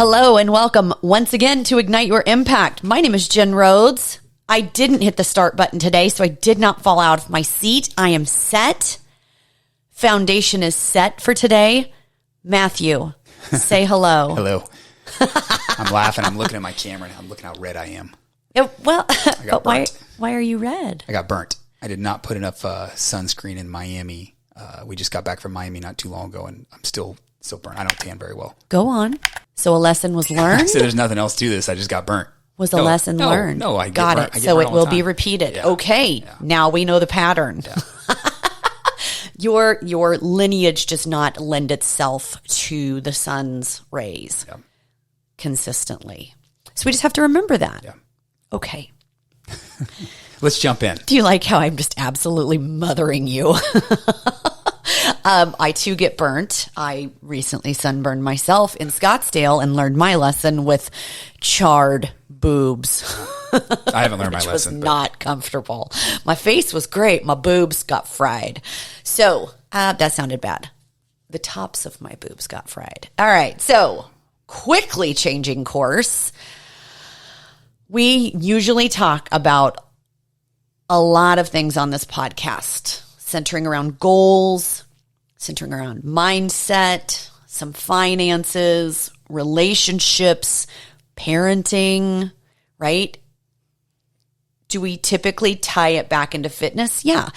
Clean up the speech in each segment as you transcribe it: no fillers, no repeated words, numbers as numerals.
Hello and welcome once again to Ignite Your Impact. My name is Jen Rhodes. I didn't hit the start button today, so I did not fall out of my seat. I am set. Foundation is set for today. Matthew, say hello. Hello. I'm laughing. I'm looking at my camera and I'm looking how red I am. Well, but why are you red? I got burnt. I did not put enough sunscreen in Miami. We just got back from Miami not too long ago, and I'm still burnt. I don't tan very well. Go on. So a lesson was learned? So there's nothing else to this. I just got burnt. Was a lesson learned? No, I got burnt. it. So it will be repeated. Yeah. Okay. Yeah. Now we know the pattern. Yeah. Your lineage does not lend itself to the sun's rays consistently. So we just have to remember that. Yeah. Okay. Let's jump in. Do you like how I'm just absolutely mothering you? I too get burnt. I recently sunburned myself in Scottsdale and learned my lesson with charred boobs. I haven't learned my lesson. Which was not comfortable. My face was great. My boobs got fried. So that sounded bad. The tops of my boobs got fried. All right. So quickly changing course. We usually talk about a lot of things on this podcast, centering around goals, centering around mindset, some finances, relationships, parenting, right? Do we typically tie it back into fitness? Yeah.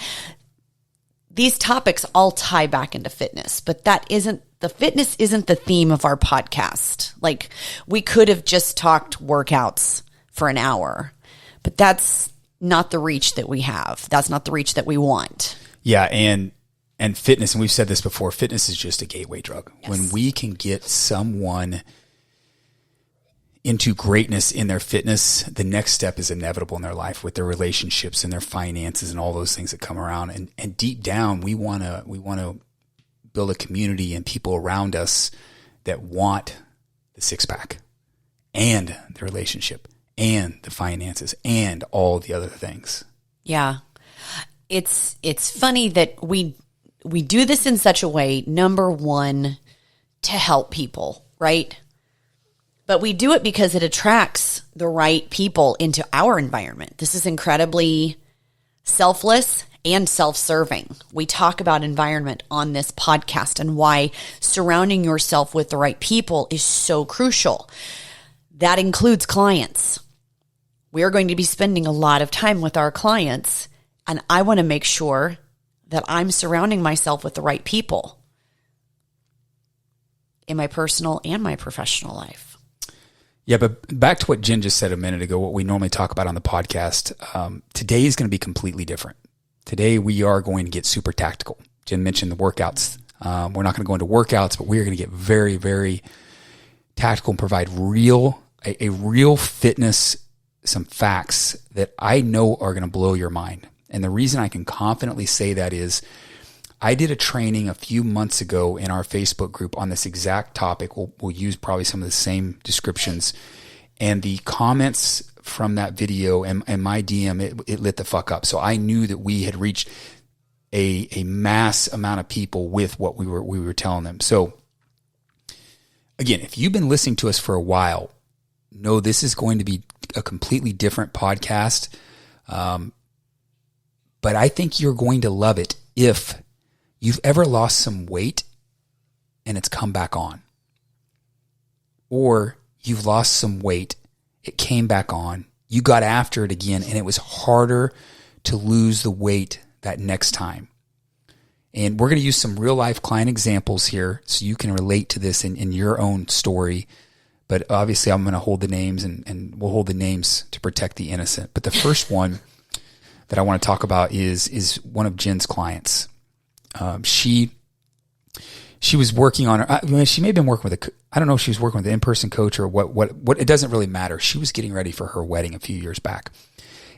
These topics all tie back into fitness, but the fitness isn't the theme of our podcast. Like, we could have just talked workouts for an hour, but that's not the reach that we have. That's not the reach that we want. Yeah, and fitness, and we've said this before, fitness is just a gateway drug. Yes. When we can get someone into greatness in their fitness, the next step is inevitable in their life with their relationships and their finances and all those things that come around. And deep down, we want to build a community and people around us that want the six-pack and the relationship and the finances and all the other things. Yeah. It's funny that we do this in such a way, number one, to help people, right? But we do it because it attracts the right people into our environment. This is incredibly selfless and self-serving. We talk about environment on this podcast and why surrounding yourself with the right people is so crucial. That includes clients. We're going to be spending a lot of time with our clients, and I want to make sure that I'm surrounding myself with the right people in my personal and my professional life. Yeah, but back to what Jen just said a minute ago, what we normally talk about on the podcast, today is going to be completely different. Today we are going to get super tactical. Jen mentioned the workouts. We're not going to go into workouts, but we are going to get very, very tactical and provide a real fitness, some facts that I know are going to blow your mind. And the reason I can confidently say that is I did a training a few months ago in our Facebook group on this exact topic. We'll use probably some of the same descriptions. And the comments from that video and my DM, it lit the fuck up. So I knew that we had reached a mass amount of people with what we were telling them. So again, if you've been listening to us for a while, know this is going to be a completely different podcast. But I think you're going to love it if you've ever lost some weight and it's come back on. Or you've lost some weight, it came back on, you got after it again, and it was harder to lose the weight that next time. And we're going to use some real life client examples here so you can relate to this in your own story. But obviously I'm going to hold the names and we'll hold the names to protect the innocent. But the first one that I want to talk about is one of Jen's clients. She was working on her. She may have been working with I don't know if she was working with an in-person coach or what. It doesn't really matter. She was getting ready for her wedding a few years back,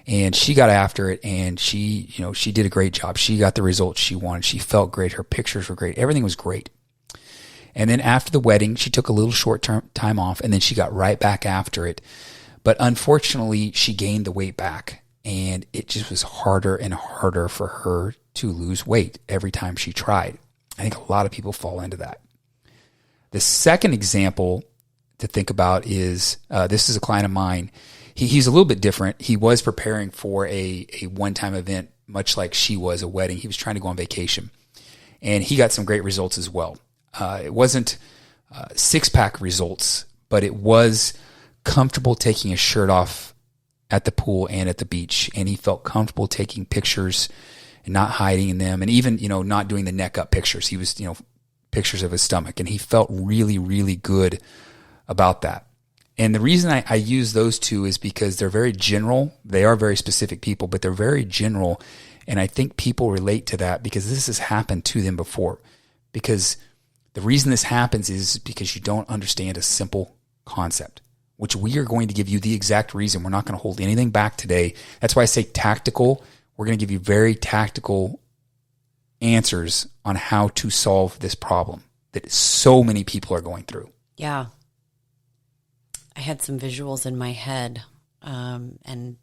and she got after it. And she did a great job. She got the results she wanted. She felt great. Her pictures were great. Everything was great. And then after the wedding, she took a little short-term time off, and then she got right back after it. But unfortunately, she gained the weight back, and it just was harder and harder for her to lose weight every time she tried. I think a lot of people fall into that. The second example to think about is, this is a client of mine. He's a little bit different. He was preparing for a one-time event, much like she was, a wedding. He was trying to go on vacation, and he got some great results as well. It wasn't six-pack results, but it was comfortable taking his shirt off at the pool and at the beach, and he felt comfortable taking pictures and not hiding in them, and even, not doing the neck up pictures. He was, pictures of his stomach, and he felt really, really good about that. And the reason I use those two is because they're very general. They are very specific people, but they're very general, and I think people relate to that because this has happened to them before. Because the reason this happens is because you don't understand a simple concept, which we are going to give you the exact reason. We're not going to hold anything back today. That's why I say tactical. We're going to give you very tactical answers on how to solve this problem that so many people are going through. Yeah. I had some visuals in my head, and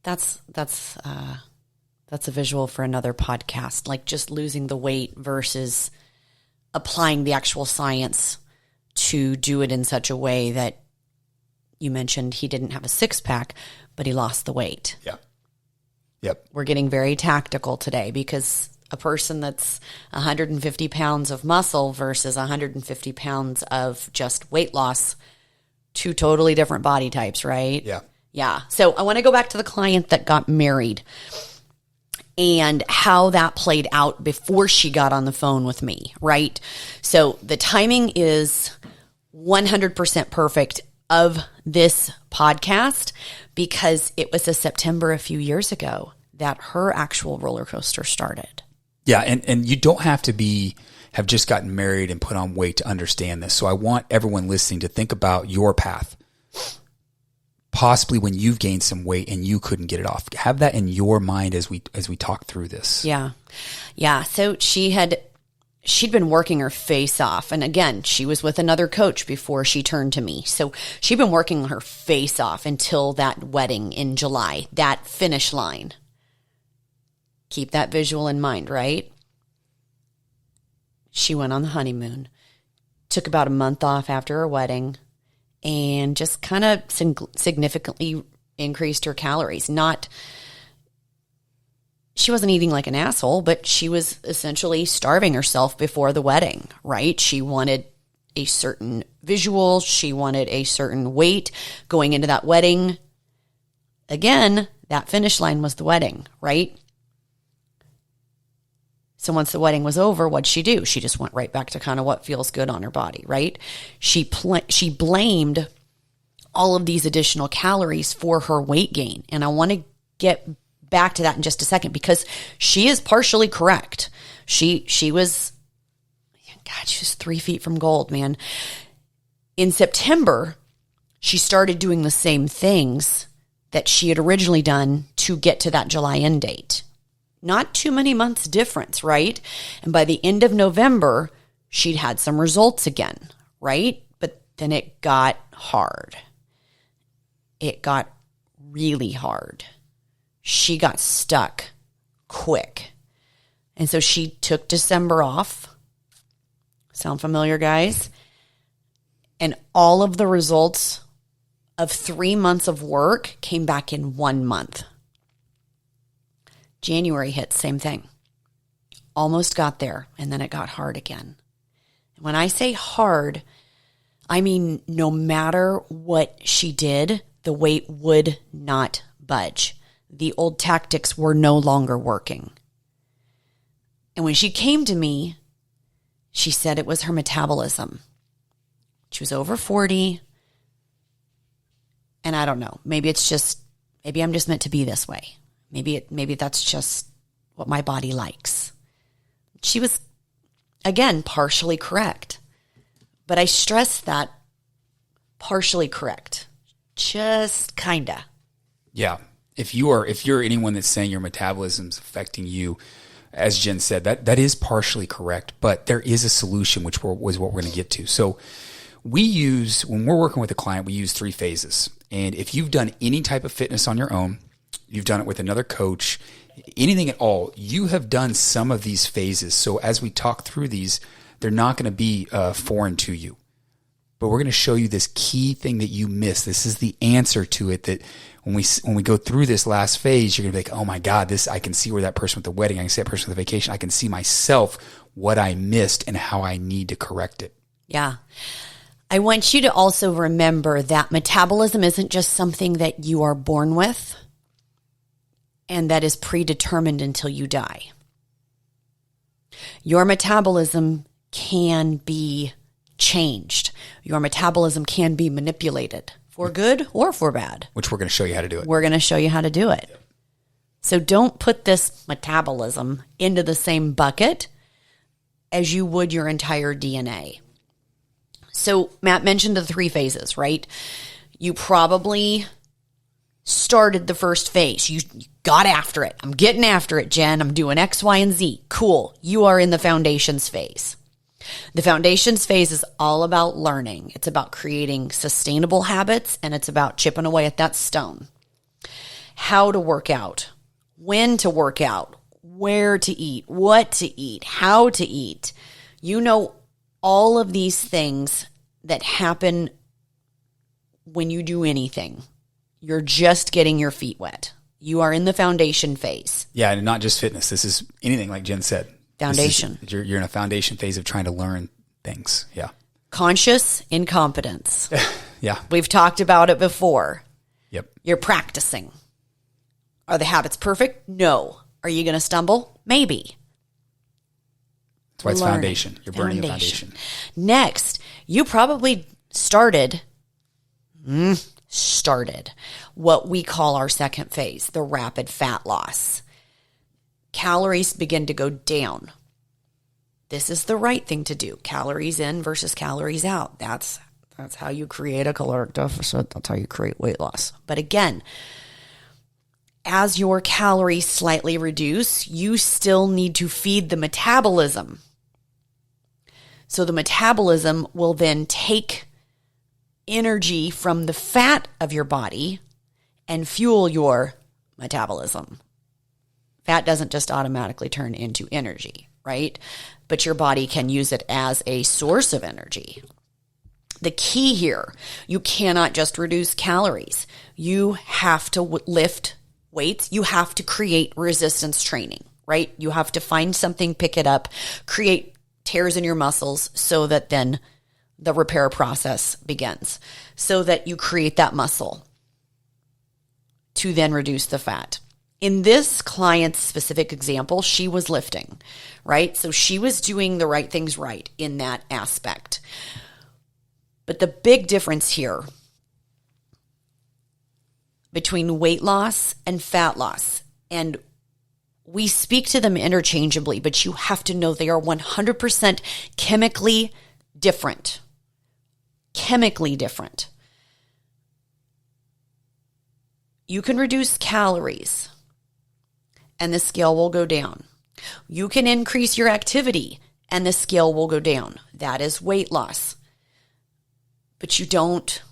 that's a visual for another podcast, like just losing the weight versus applying the actual science to do it in such a way that you mentioned he didn't have a six-pack, but he lost the weight. Yeah. Yep. We're getting very tactical today because a person that's 150 pounds of muscle versus 150 pounds of just weight loss, two totally different body types, right? Yeah. Yeah. So I want to go back to the client that got married and how that played out before she got on the phone with me, right? So the timing is 100% perfect of this podcast because it was a September a few years ago that her actual roller coaster started. Yeah, and you don't have to have just gotten married and put on weight to understand this. So I want everyone listening to think about your path. Possibly when you've gained some weight and you couldn't get it off. Have that in your mind as we talk through this. Yeah. Yeah. So she'd been working her face off. And again, she was with another coach before she turned to me. So she'd been working her face off until that wedding in July, that finish line. Keep that visual in mind, right? She went on the honeymoon, took about a month off after her wedding, and just kind of significantly increased her calories. She wasn't eating like an asshole, but she was essentially starving herself before the wedding, right? She wanted a certain visual. She wanted a certain weight going into that wedding. Again, that finish line was the wedding, right? So once the wedding was over, what'd she do? She just went right back to kind of what feels good on her body, right? She blamed all of these additional calories for her weight gain. And I want to get back to that in just a second because she is partially correct. She was 3 feet from gold, man. In September, she started doing the same things that she had originally done to get to that July end date. Not too many months difference, right? And by the end of November, she'd had some results again, right? But then it got hard. It got really hard. She got stuck quick. And so she took December off. Sound familiar, guys? And all of the results of 3 months of work came back in 1 month. January hit, same thing. Almost got there, and then it got hard again. When I say hard, I mean no matter what she did, the weight would not budge. The old tactics were no longer working. And when she came to me, she said it was her metabolism. She was over 40, and I don't know. Maybe I'm just meant to be this way. Maybe that's just what my body likes. She was, again, partially correct. But I stress that partially correct. Just kinda. Yeah. If you're anyone that's saying your metabolism's affecting you, as Jen said, that is partially correct, but there is a solution, which was what we're going to get to. So when we're working with a client, we use 3 phases. And if you've done any type of fitness on your own, you've done it with another coach, anything at all, you have done some of these phases. So as we talk through these, they're not going to be foreign to you. but we're going to show you this key thing that you missed. This is the answer to it, that when we go through this last phase, you're going to be like, oh my God, I can see where that person with the wedding, I can see that person with the vacation, I can see myself, what I missed and how I need to correct it. Yeah. I want you to also remember that metabolism isn't just something that you are born with and that is predetermined until you die. Your metabolism can be changed. Your metabolism can be manipulated for good or for bad. Which we're going to show you how to do it. We're going to show you how to do it. Yep. So don't put this metabolism into the same bucket as you would your entire DNA. So Matt mentioned the 3 phases, right? You probably started the first phase. You got after it. I'm getting after it, Jen. I'm doing X, Y, and Z. Cool. You are in the foundations phase. The foundations phase is all about learning. It's about creating sustainable habits, and it's about chipping away at that stone. How to work out, when to work out, where to eat, what to eat, how to eat. You know, all of these things that happen when you do anything. You're just getting your feet wet. You are in the foundation phase. Yeah, and not just fitness. This is anything, like Jen said. Foundation. You're in a foundation phase of trying to learn things. Yeah. Conscious incompetence. Yeah. We've talked about it before. Yep. You're practicing. Are the habits perfect? No. Are you going to stumble? Maybe. That's why it's foundation. You're burning the foundation. Next, you probably started what we call our second phase, the rapid fat loss. Calories begin to go down. This is the right thing to do. Calories in versus calories out. That's how you create a caloric deficit. That's how you create weight loss. But again, as your calories slightly reduce, you still need to feed the metabolism. So the metabolism will then take energy from the fat of your body and fuel your metabolism. Fat doesn't just automatically turn into energy, right? But your body can use it as a source of energy. The key here, you cannot just reduce calories. You have to lift weights. You have to create resistance training, right? You have to find something, pick it up, create tears in your muscles so that then the repair process begins, so that you create that muscle to then reduce the fat. In this client's specific example, she was lifting, right? So she was doing the right things right in that aspect. But the big difference here between weight loss and fat loss, and we speak to them interchangeably, but you have to know they are 100% chemically different. Chemically different. You can reduce calories and the scale will go down. You can increase your activity and the scale will go down. That is weight loss. But you don't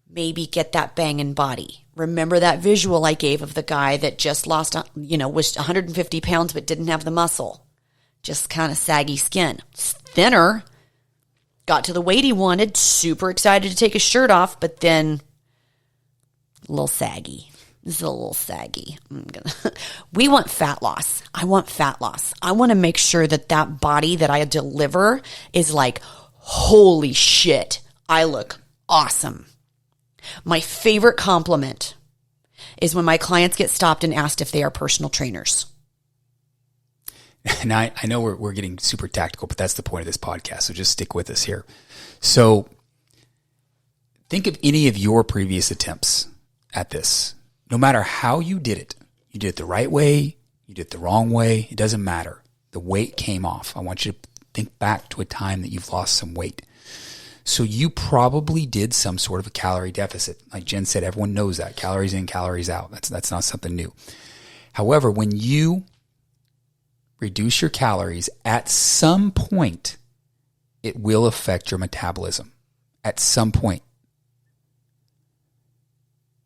maybe get that banging body. Remember that visual I gave of the guy that just lost, was 150 pounds but didn't have the muscle. Just kind of saggy skin. It's thinner. Got to the weight he wanted. Super excited to take his shirt off, but then a little saggy. This is a little saggy. We want fat loss. I want fat loss. I want to make sure that that body that I deliver is like, holy shit, I look awesome. My favorite compliment is when my clients get stopped and asked if they are personal trainers. And I know we're getting super tactical, but that's the point of this podcast. So just stick with us here. So think of any of your previous attempts at this. No matter how you did it the right way, you did it the wrong way, it doesn't matter. The weight came off. I want you to think back to a time that you've lost some weight. So you probably did some sort of a calorie deficit. Like Jen said, everyone knows that. Calories in, calories out. That's not something new. However, when you reduce your calories, at some point, it will affect your metabolism. At some point.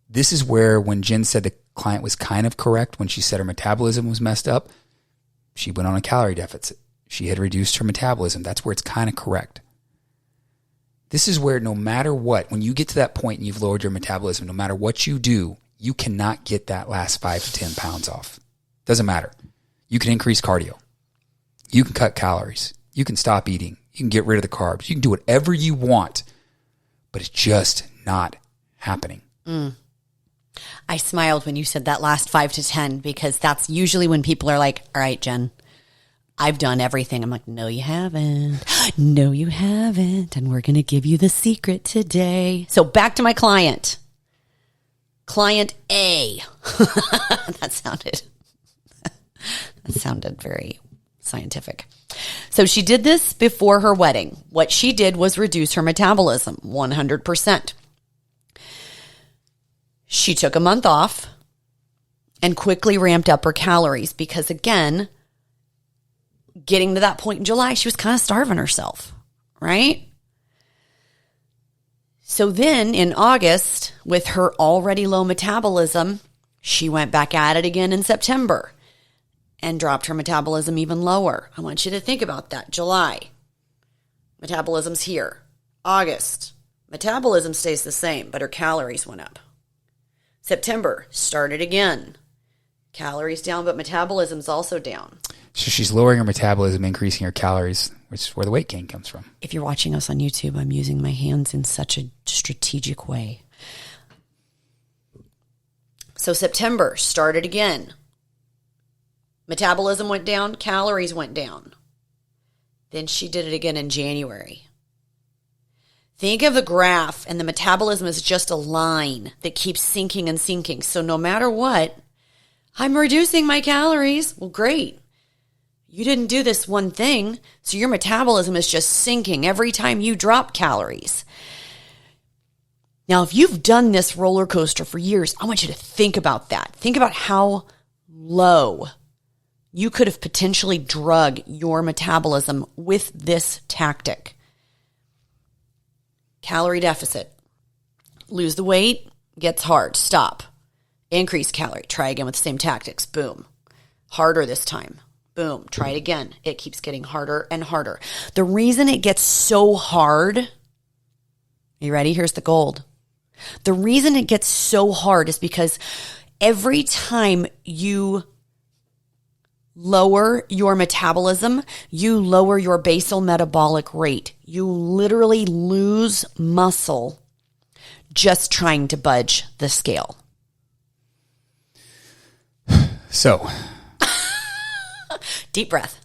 This is where when Jen said the client was kind of correct when she said her metabolism was messed up, she went on a calorie deficit. She had reduced her metabolism. That's where it's kind of correct. This is where no matter what, when you get to that point and you've lowered your metabolism, no matter what you do, you cannot get that last 5 to 10 pounds off. Doesn't matter. You can increase cardio. You can cut calories. You can stop eating. You can get rid of the carbs. You can do whatever you want, but it's just not happening. I smiled when you said that last 5 to 10 because that's usually when people are like, all right, Jen, I've done everything. I'm like, no, you haven't. No, you haven't. And we're going to give you the secret today. So back to my client. Client A. That sounded very scientific. So she did this before her wedding. What she did was reduce her metabolism 100%. She took a month off and quickly ramped up her calories because, again, getting to that point in July, she was kind of starving herself, right? So then in August, with her already low metabolism, she went back at it again in September and dropped her metabolism even lower. I want you to think about that. July, metabolism's here. August, metabolism stays the same, but her calories went up. September, started again. Calories down, but metabolism's also down. So she's lowering her metabolism, increasing her calories, which is where the weight gain comes from. If you're watching us on YouTube, I'm using my hands in such a strategic way. So September, started again. Metabolism went down, calories went down. Then she did it again in January. Think of the graph, and the metabolism is just a line that keeps sinking and sinking. So no matter what, I'm reducing my calories. Well, great. You didn't do this one thing, so your metabolism is just sinking every time you drop calories. Now, if you've done this roller coaster for years, I want you to think about that. Think about how low you could have potentially drug your metabolism with this tactic. Calorie deficit. Lose the weight, gets hard. Stop. Increase calorie. Try again with the same tactics. Boom. Harder this time. Boom. Try it again. It keeps getting harder and harder. The reason it gets so hard, are you ready? Here's the gold. The reason it gets so hard is because every time you lower your metabolism, you lower your basal metabolic rate. You literally lose muscle just trying to budge the scale. So, deep breath.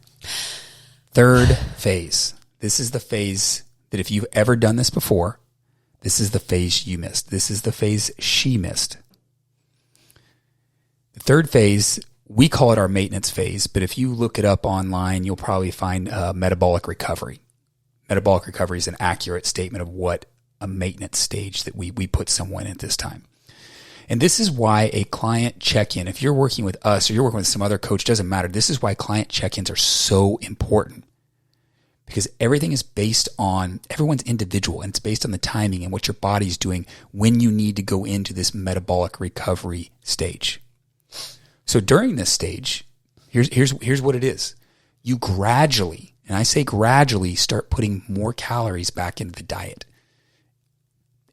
Third phase. This is the phase that if you've ever done this before, this is the phase you missed. This is the phase she missed. The third phase, we call it our maintenance phase, but if you look it up online, you'll probably find metabolic recovery. Metabolic recovery is an accurate statement of what a maintenance stage that we put someone at this time. And this is why a client check-in, if you're working with us or you're working with some other coach, doesn't matter. This is why client check-ins are so important because everything is based on, everyone's individual and it's based on the timing and what your body's doing when you need to go into this metabolic recovery stage. So during this stage, here's what it is. You gradually, and I say gradually, start putting more calories back into the diet.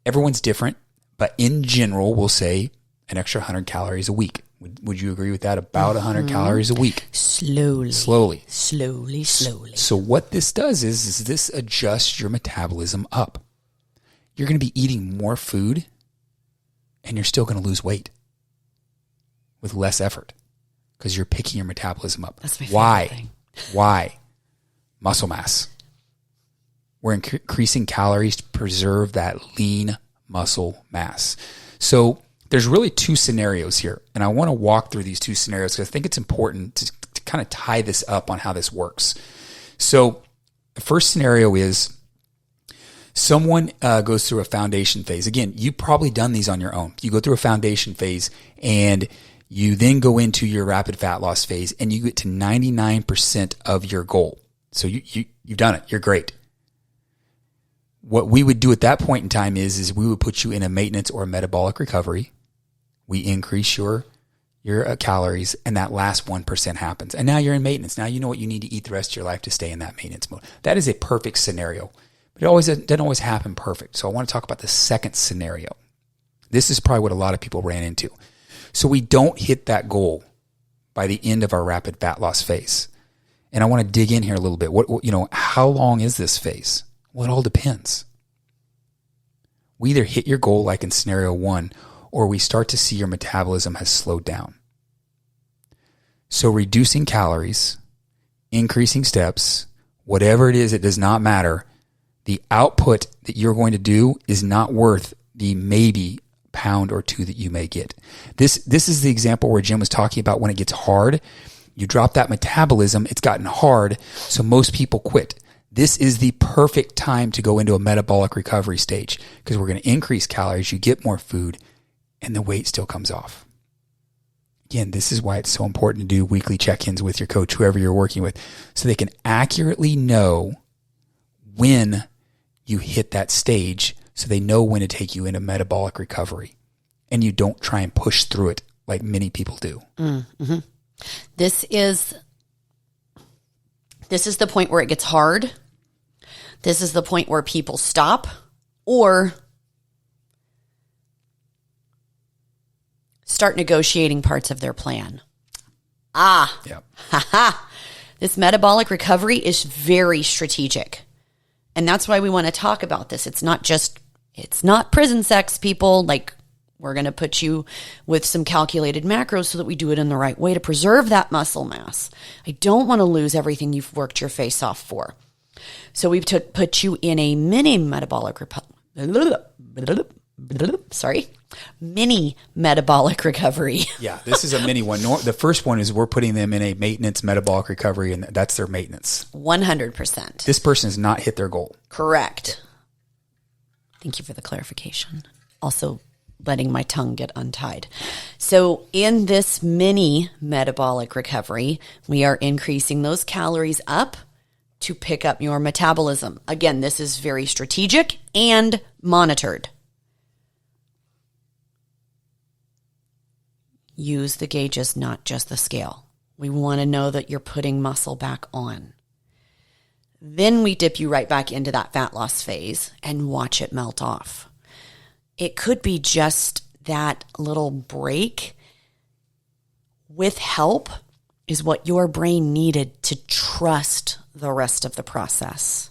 Everyone's different, but in general, we'll say an extra 100 calories a week. Would you agree with that? About 100 calories a week. Slowly. So what this does is this adjusts your metabolism up. You're going to be eating more food, and you're still going to lose weight with less effort because you're picking your metabolism up. That's my favorite thing. Why? Muscle mass. We're increasing calories to preserve that lean muscle mass. So there's really two scenarios here, and I want to walk through these two scenarios because I think it's important to kind of tie this up on how this works. So the first scenario is someone goes through a foundation phase. Again, you've probably done these on your own. You go through a foundation phase and you then go into your rapid fat loss phase and you get to 99% of your goal. So you've done it. You're great. What we would do at that point in time is we would put you in a maintenance or a metabolic recovery. We increase your calories, and that last 1% happens. And now you're in maintenance. Now you know what you need to eat the rest of your life to stay in that maintenance mode. That is a perfect scenario. But it doesn't always happen perfect. So I want to talk about the second scenario. This is probably what a lot of people ran into. So we don't hit that goal by the end of our rapid fat loss phase. And I want to dig in here a little bit. How long is this phase? Well, it all depends. We either hit your goal like in scenario 1, or we start to see your metabolism has slowed down. So reducing calories, increasing steps, whatever it is, it does not matter. The output that you're going to do is not worth the maybe pound or 2 that you may get. This is the example where Jim was talking about when it gets hard. You drop that metabolism, it's gotten hard, so most people quit. This is the perfect time to go into a metabolic recovery stage because we're going to increase calories, you get more food, and the weight still comes off. Again, this is why it's so important to do weekly check-ins with your coach, whoever you're working with, so they can accurately know when you hit that stage, so they know when to take you into metabolic recovery, and you don't try and push through it like many people do. Mm-hmm. This is the point where it gets hard. This is the point where people stop or start negotiating parts of their plan. Yep. This metabolic recovery is very strategic. And that's why we want to talk about this. It's not prison sex, people. Like, we're going to put you with some calculated macros so that we do it in the right way to preserve that muscle mass. I don't want to lose everything you've worked your face off for. So we've put you in a mini metabolic recovery. Yeah, this is a mini one. The first one is we're putting them in a maintenance metabolic recovery, and that's their maintenance. 100%. This person has not hit their goal. Correct. Thank you for the clarification. Also, letting my tongue get untied. So in this mini metabolic recovery, we are increasing those calories up to pick up your metabolism. Again, this is very strategic and monitored. Use the gauges, not just the scale. We want to know that you're putting muscle back on. Then we dip you right back into that fat loss phase and watch it melt off. It could be just that little break with help is what your brain needed to trust the rest of the process.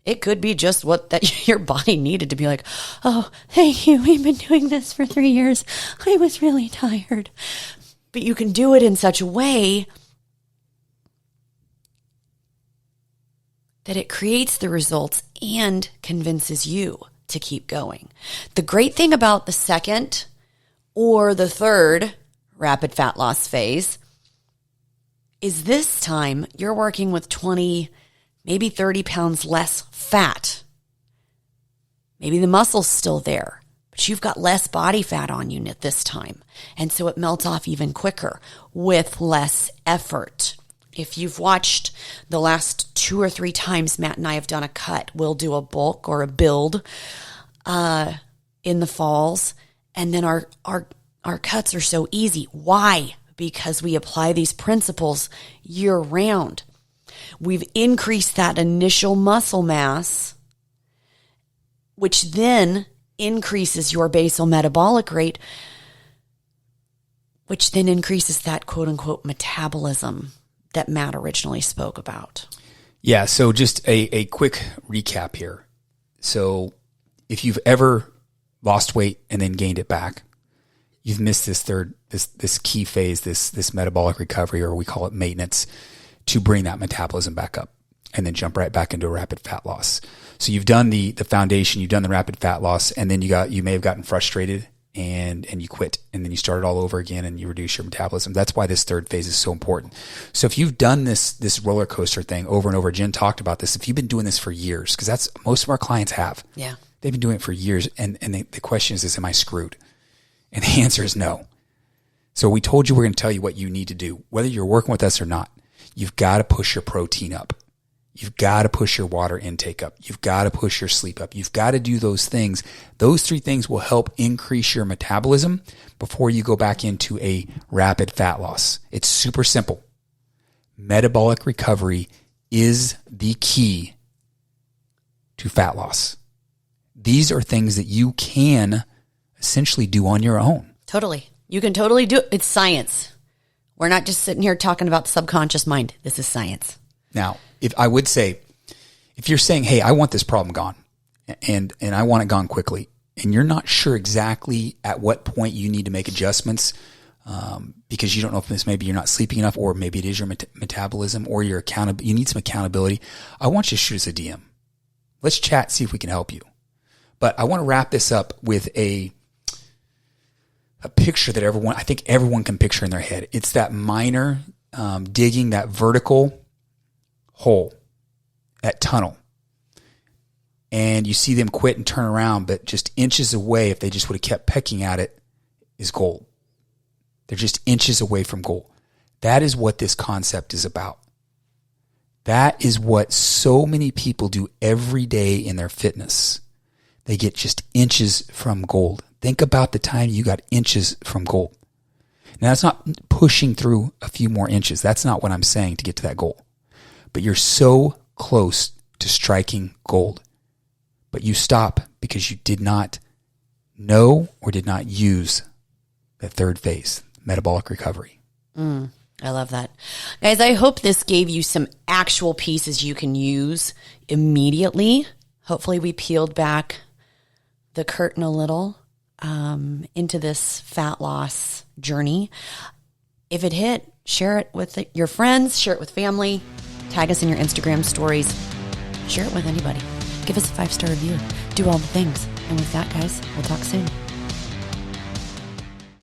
It could be just what that your body needed to be like, oh, thank you. We've been doing this for 3 years. I was really tired. But you can do it in such a way that it creates the results and convinces you to keep going. The great thing about the second or the third rapid fat loss phase is this time you're working with 20, maybe 30 pounds less fat. Maybe the muscle's still there, but you've got less body fat on you at this time. And so it melts off even quicker with less effort. If you've watched the last 2 or 3 times Matt and I have done a cut, we'll do a bulk or a build in the falls, and then our cuts are so easy. Why? Because we apply these principles year round. We've increased that initial muscle mass, which then increases your basal metabolic rate, which then increases that quote unquote metabolism that Matt originally spoke about. Yeah, so just a quick recap here. So if you've ever lost weight and then gained it back, you've missed this key phase, this metabolic recovery, or we call it maintenance, to bring that metabolism back up and then jump right back into a rapid fat loss. So you've done the foundation, you've done the rapid fat loss, and then you may have gotten frustrated and you quit, and then you start all over again and you reduce your metabolism. That's why this third phase is so important. So if you've done this roller coaster thing over and over, Jen talked about this, if you've been doing this for years, because that's most of our clients have. Yeah. They've been doing it for years, and the question is, am I screwed? And the answer is no. So we told you we're going to tell you what you need to do, whether you're working with us or not. You've got to push your protein up. You've got to push your water intake up. You've got to push your sleep up. You've got to do those things. Those 3 things will help increase your metabolism before you go back into a rapid fat loss. It's super simple. Metabolic recovery is the key to fat loss. These are things that you can essentially do on your own. Totally. You can totally do it. It's science. We're not just sitting here talking about the subconscious mind. This is science. Now, if you're saying, hey, I want this problem gone and I want it gone quickly, and you're not sure exactly at what point you need to make adjustments, because you don't know if this, maybe you're not sleeping enough, or maybe it is your metabolism, or you need some accountability, I want you to shoot us a DM. Let's chat, see if we can help you. But I want to wrap this up with a picture that I think everyone can picture in their head. It's that miner digging that vertical hole, that tunnel. And you see them quit and turn around, but just inches away, if they just would have kept pecking at it, is gold. They're just inches away from gold. That is what this concept is about. That is what so many people do every day in their fitness. They get just inches from gold. Think about the time you got inches from gold. Now, it's not pushing through a few more inches. That's not what I'm saying to get to that goal. But you're so close to striking gold. But you stop because you did not know or did not use the third phase, metabolic recovery. I love that. Guys, I hope this gave you some actual pieces you can use immediately. Hopefully we peeled back the curtain a little into this fat loss journey. If it hit, share it with your friends, share it with family, tag us in your Instagram stories, share it with anybody. Give us a 5-star review. Do all the things. And with that, guys, we'll talk soon.